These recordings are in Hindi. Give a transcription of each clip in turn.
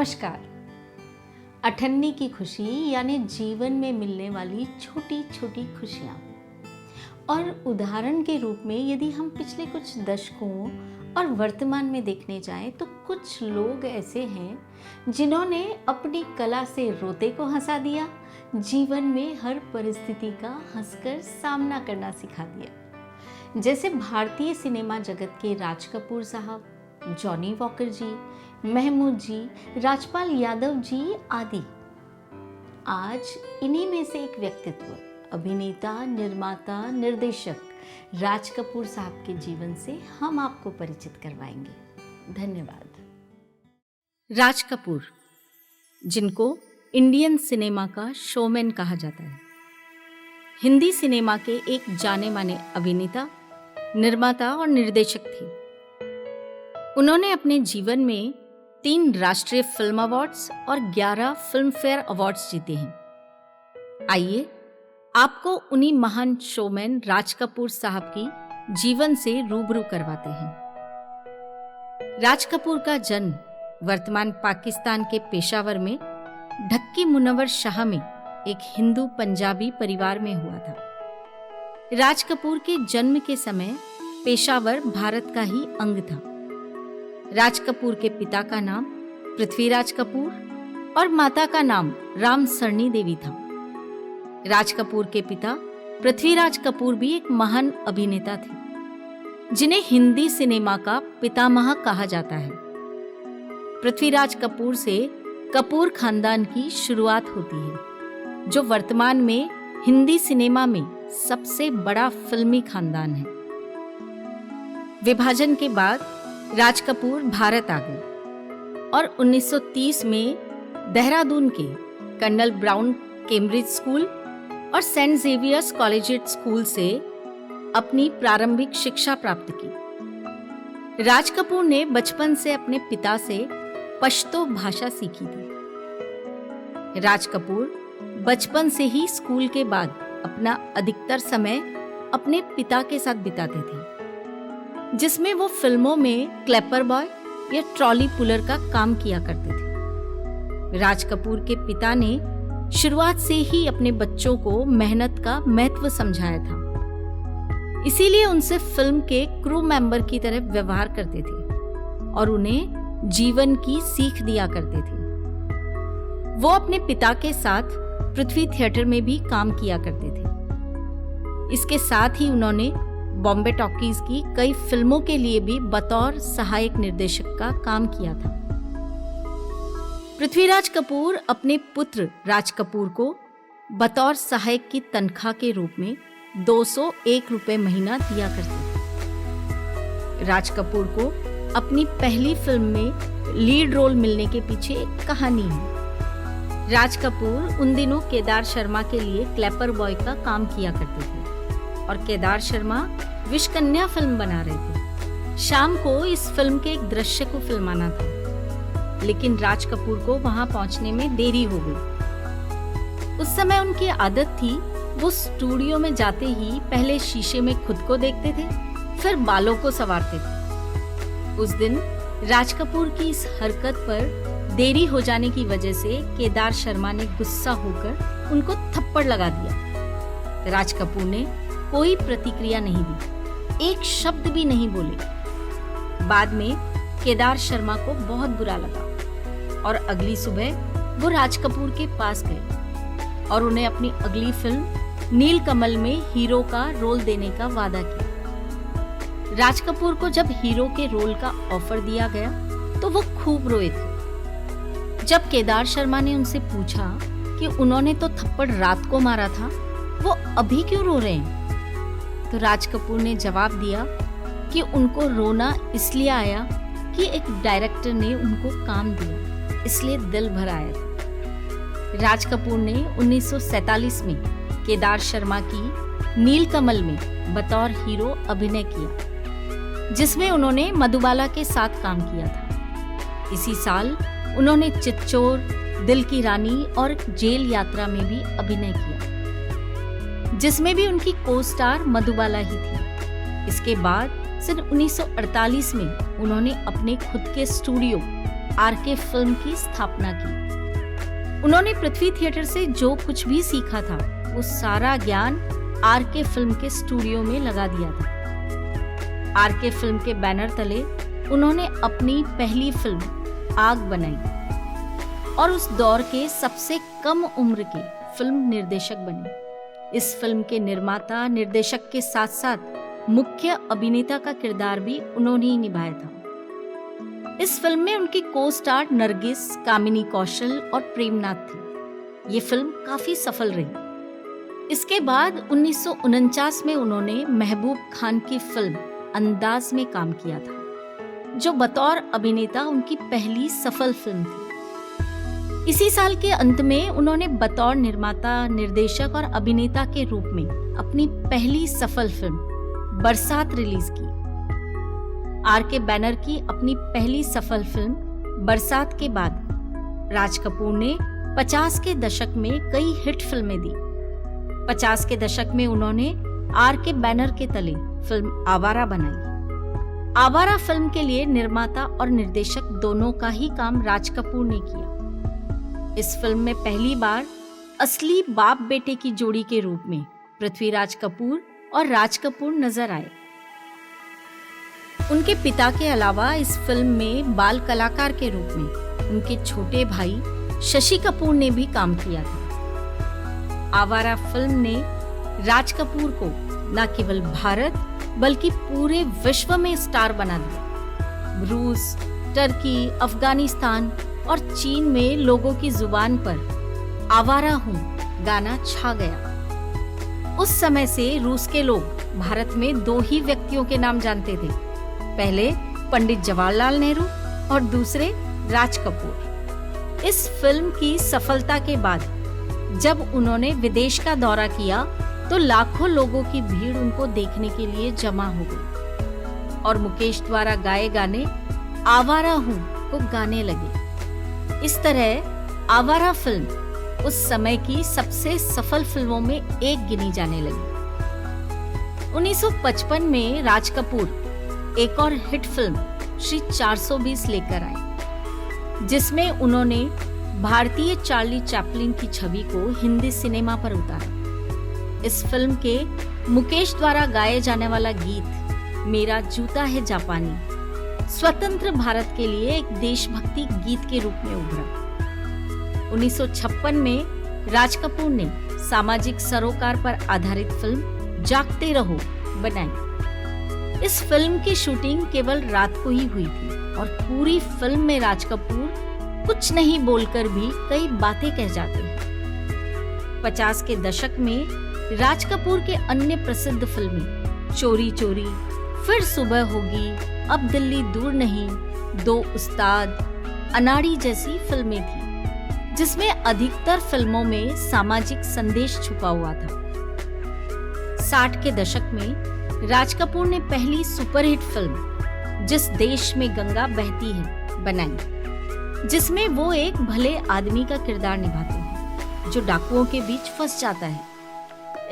नमस्कार। अठन्नी की खुशी यानी जीवन में मिलने वाली छोटी छोटी खुशियाँ। और उदाहरण के रूप में यदि हम पिछले कुछ दशकों और वर्तमान में देखने जाएं तो कुछ लोग ऐसे हैं जिन्होंने अपनी कला से रोते को हंसा दिया, जीवन में हर परिस्थिति का हंसकर सामना करना सिखा दिया। जैसे भारतीय सिनेमा जगत के राज कपूर साहब, जॉनी वॉकर जी, महमूद जी, राजपाल यादव जी आदि। आज इन्हीं में से एक व्यक्तित्व, अभिनेता, निर्माता, निर्देशक राज कपूर साहब के जीवन से हम आपको परिचित करवाएंगे। धन्यवाद। राज कपूर, जिनको इंडियन सिनेमा का शोमैन कहा जाता है, हिंदी सिनेमा के एक जाने माने अभिनेता, निर्माता और निर्देशक थे। उन्होंने अपने जीवन में 3 राष्ट्रीय फिल्म अवार्ड्स और 11 फिल्म फेयर अवार्ड्स जीते हैं। आइए आपको उन्हीं महान शोमैन राज कपूर साहब की जीवन से रूबरू करवाते हैं। राज कपूर का जन्म वर्तमान पाकिस्तान के पेशावर में ढक्की मुनव्वर शाह में एक हिंदू पंजाबी परिवार में हुआ था। राज कपूर के जन्म के समय पेशावर भारत का ही अंग था। राज कपूर के पिता का नाम पृथ्वीराज कपूर और माता का नाम राम सरनी देवी था। राज कपूर के पिता पृथ्वीराज कपूर भी एक महान अभिनेता थे, जिन्हें हिंदी सिनेमा का पितामह कहा जाता है। पृथ्वीराज कपूर से कपूर खानदान की शुरुआत होती है, जो वर्तमान में हिंदी सिनेमा में सबसे बड़ा फिल्मी खानदान है। विभाजन के बाद राज कपूर भारत आ गए और 1930 में देहरादून के कर्नल ब्राउन कैम्ब्रिज स्कूल और सेंट जेवियर्स कॉलेजिएट स्कूल से अपनी प्रारंभिक शिक्षा प्राप्त की। राज कपूर ने बचपन से अपने पिता से पश्तो भाषा सीखी थी। राज कपूर बचपन से ही स्कूल के बाद अपना अधिकतर समय अपने पिता के साथ बिताते थे, जिसमें वो फिल्मों में क्लैपर बॉय या ट्रॉली पुलर का काम किया करते थे। राज कपूर के पिता ने शुरुआत से ही अपने बच्चों को मेहनत का महत्व समझाया था, इसीलिए उनसे फिल्म के क्रू मेंबर की तरह व्यवहार करते थे और उन्हें जीवन की सीख दिया करते थे। वो अपने पिता के साथ पृथ्वी थिएटर में भी काम किया करते थे। इसके साथ ही उन्होंने बॉम्बे टॉकीज की कई फिल्मों के लिए भी बतौर सहायक निर्देशक का काम किया था। पृथ्वीराज कपूर अपने पुत्र राज कपूर को बतौर सहायक की तनख्वाह के रूप में 201 रुपए महीना दिया करते थे। राज कपूर को अपनी पहली फिल्म में लीड रोल मिलने के पीछे एक कहानी है। राज कपूर उन दिनों केदार शर्मा के लिए क्लैपर बॉय का काम किया करते थे और केदार शर्मा विश्वकन्या फिल्म बना रहे थे। शाम को इस फिल्म के एक दृश्य को फिल्माना था, लेकिन राज कपूर को वहां पहुंचने में देरी हो गई। उस समय उनकी आदत थी, वो स्टूडियो में जाते ही पहले शीशे में खुद को देखते थे, फिर बालों को संवारते थे। उस दिन राज कपूर की इस हरकत पर देरी हो जाने की वजह से केदार शर्मा ने गुस्सा होकर उनको थप्पड़ लगा दिया। राज कपूर ने कोई प्रतिक्रिया नहीं दी, एक शब्द भी नहीं बोले। बाद में केदार शर्मा को बहुत बुरा लगा और अगली सुबह वो राज कपूर के पास गए और उन्हें अपनी अगली फिल्म नीलकमल में हीरो का रोल देने का वादा किया। राज कपूर को जब हीरो के रोल का ऑफर दिया गया तो वो खूब रोए थे। जब केदार शर्मा ने उनसे पूछा कि उन्होंने तो थप्पड़ रात को मारा था, वो अभी क्यों रो रहे हैं, तो राज कपूर ने जवाब दिया कि उनको रोना इसलिए आया कि एक डायरेक्टर ने उनको काम दिया, इसलिए दिल भर आया था। राज कपूर ने 1947 में केदार शर्मा की नीलकमल में बतौर हीरो अभिनय किया, जिसमें उन्होंने मधुबाला के साथ काम किया था। इसी साल उन्होंने चितचोर, दिल की रानी और जेल यात्रा में भी अभिनय किया, जिसमें भी उनकी को स्टार मधुबाला ही थी। इसके बाद सन 1948 में उन्होंने अपने खुद के स्टूडियो आरके फिल्म की स्थापना की। उन्होंने पृथ्वी थिएटर से जो कुछ भी सीखा था वो सारा ज्ञान आरके फिल्म के स्टूडियो में लगा दिया था। आरके फिल्म के बैनर तले उन्होंने अपनी पहली फिल्म आग बनाई और उस दौर के सबसे कम उम्र के फिल्म निर्देशक बने। इस फिल्म के निर्माता निर्देशक के साथ साथ मुख्य अभिनेता का किरदार भी उन्होंने ही निभाया था। इस फिल्म में उनकी को स्टार नरगिस, कामिनी कौशल और प्रेमनाथ थी। ये फिल्म काफी सफल रही। इसके बाद 1949 में उन्होंने महबूब खान की फिल्म अंदाज में काम किया था, जो बतौर अभिनेता उनकी पहली सफल फिल्म थी। इसी साल के अंत में उन्होंने बतौर निर्माता, निर्देशक और अभिनेता के रूप में अपनी पहली सफल फिल्म बरसात रिलीज की। आरके बैनर की अपनी पहली सफल फिल्म बरसात के बाद राज कपूर ने 50 के दशक में कई हिट फिल्में दी। 50 के दशक में उन्होंने आरके बैनर के तले फिल्म आवारा बनाई। आवारा फिल्म के लिए निर्माता और निर्देशक दोनों का ही काम राज कपूर ने किया। इस फिल्म में पहली बार असली बाप बेटे की जोड़ी के रूप में पृथ्वीराज कपूर और राज कपूर नजर आए। उनके पिता के अलावा इस फिल्म में बाल कलाकार के रूप में उनके छोटे भाई शशि कपूर ने भी काम किया था। आवारा फिल्म ने राज कपूर को न केवल भारत बल्कि पूरे विश्व में स्टार बना दिया। रूस, टर्की, अफगानिस्तान और चीन में लोगों की जुबान पर आवारा हूं गाना छा गया। उस समय से रूस के लोग भारत में दो ही व्यक्तियों के नाम जानते थे, पहले पंडित जवाहरलाल नेहरू और दूसरे राज कपूर। इस फिल्म की सफलता के बाद जब उन्होंने विदेश का दौरा किया तो लाखों लोगों की भीड़ उनको देखने के लिए जमा हो गई और मुकेश द्वारा गाए गाने आवारा हूं को गाने लगे। इस तरह आवारा फिल्म उस समय की सबसे सफल फिल्मों में एक गिनी जाने लगी। 1955 में राज कपूर एक और हिट फिल्म श्री 420 लेकर आए, जिसमें उन्होंने भारतीय चार्ली चैपलिन की छवि को हिंदी सिनेमा पर उतारा। इस फिल्म के मुकेश द्वारा गाए जाने वाला गीत मेरा जूता है जापानी स्वतंत्र भारत के लिए एक देशभक्ति गीत के रूप में उभरा। 1956 में राज कपूर ने सामाजिक सरोकार पर आधारित फिल्म जागते रहो बनाई। इस फिल्म की शूटिंग केवल रात को ही हुई थी और पूरी फिल्म में राज कपूर कुछ नहीं बोलकर भी कई बातें कह जाते हैं। 50 के दशक में राज कपूर के अन्य प्रसिद्ध फिल्में चोरी चोरी, फिर सुबह होगी, अब दिल्ली दूर नहीं, दो उस्ताद, अनाड़ी जैसी फिल्में थी, जिसमें अधिकतर फिल्मों में सामाजिक संदेश छुपा हुआ था। 60 के दशक में राज कपूर ने पहली सुपरहिट फिल्म जिस देश में गंगा बहती है बनाई, जिसमें वो एक भले आदमी का किरदार निभाते हैं जो डाकुओं के बीच फंस जाता है।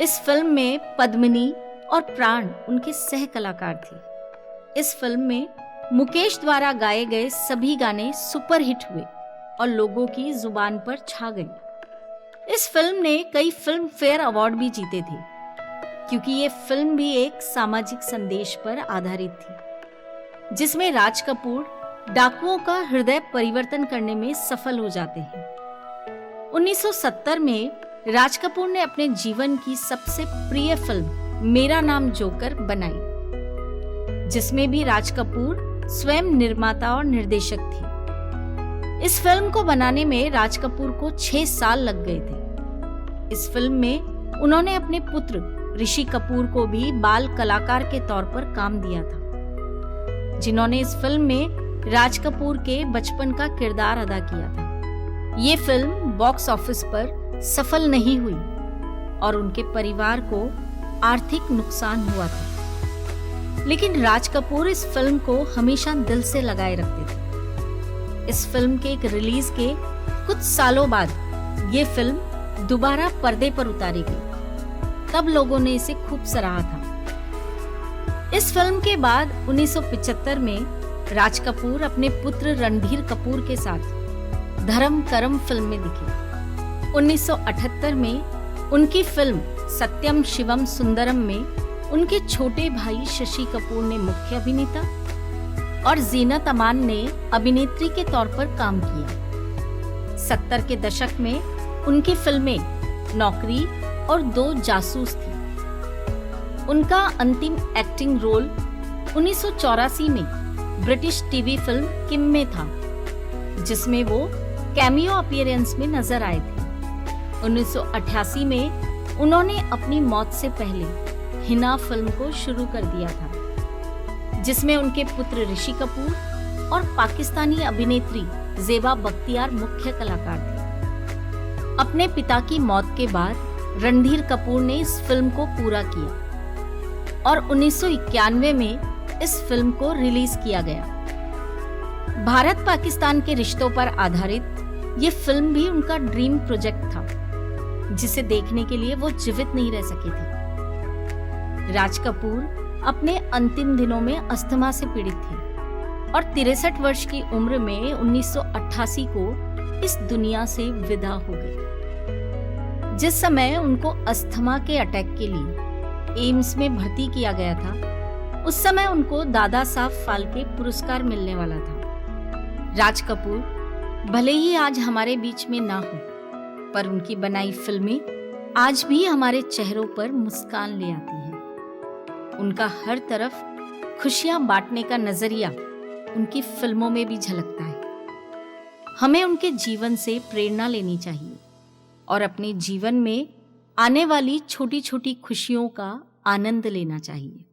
इस फिल्म में पद्मिनी और प्राण उनके सह कलाकार थे। इस फिल्म में मुकेश द्वारा गाए गए सभी गाने सुपरहिट हुए और लोगों की जुबान पर छा गए। इस फिल्म ने कई फिल्म फेयर अवार्ड भी जीते थे, क्योंकि ये फिल्म भी एक सामाजिक संदेश पर आधारित थी, जिसमें राज कपूर डाकुओं का हृदय परिवर्तन करने में सफल हो जाते हैं। 1970 में राज कपूर ने अपने जीवन की सबसे प्रिय फिल्म मेरा नाम जोकर बनाई, जिसमें भी राज कपूर स्वयं निर्माता और निर्देशक थे। इस फिल्म को बनाने में राज कपूर को 6 साल लग गए थे। इस फिल्म में उन्होंने अपने पुत्र ऋषि कपूर को भी बाल कलाकार के तौर पर काम दिया था, जिन्होंने इस फिल्म में राज कपूर के बचपन का किरदार अदा किया था। ये फिल्म बॉक्स ऑफिस पर सफल नहीं हुई और उनके परिवार को आर्थिक नुकसान हुआ था, लेकिन राज कपूर इस फिल्म को हमेशा दिल से लगाए रखते थे। इस फिल्म के एक रिलीज के कुछ सालों बाद ये फिल्म दोबारा पर्दे पर उतारी गई, तब लोगों ने इसे खूब सराहा था। इस फिल्म के बाद 1975 में राज कपूर अपने पुत्र रणधीर कपूर के साथ धर्म करम फिल्म में दिखे। 1978 में उनकी फिल्म सत्यम शिवम सुंदरम में उनके छोटे भाई शशि कपूर ने मुख्य अभिनेता और जीनत अमान ने अभिनेत्री के तौर पर काम किया। 70 के दशक में उनकी फिल्में नौकरी और 2 जासूस थी। उनका अंतिम एक्टिंग रोल 1984 में ब्रिटिश टीवी फिल्म किम में था, जिसमें वो कैमियो अपीयरेंस में नजर आए थे। 1988 में उन्होंने अपनी मौत से पहले हिना फिल्म को शुरू कर दिया था, जिसमें उनके पुत्र ऋषि कपूर और पाकिस्तानी अभिनेत्री जेबा बख्तियार मुख्य कलाकार थे। अपने पिता की मौत के बाद रणधीर कपूर ने इस फिल्म को पूरा किया और 1991 में इस फिल्म को रिलीज किया गया। भारत पाकिस्तान के रिश्तों पर आधारित ये फिल्म भी उनका ड्रीम प्रोजेक्ट था, जिसे देखने के लिए वो जीवित नहीं रह सके थे। राज कपूर अपने अंतिम दिनों में अस्थमा से पीड़ित थे और 63 वर्ष की उम्र में 1988 को इस दुनिया से विदा हो गए। जिस समय उनको अस्थमा के अटैक के लिए एम्स में भर्ती किया गया था, उस समय उनको दादा साहब फाल्के पुरस्कार मिलने वाला था। राज कपूर भले ही आज हमारे बीच में ना हो, पर उनकी बनाई फिल्में आज भी हमारे चेहरों पर मुस्कान ले आती हैं। उनका हर तरफ खुशियां बांटने का नजरिया उनकी फिल्मों में भी झलकता है। हमें उनके जीवन से प्रेरणा लेनी चाहिए और अपने जीवन में आने वाली छोटी छोटी खुशियों का आनंद लेना चाहिए।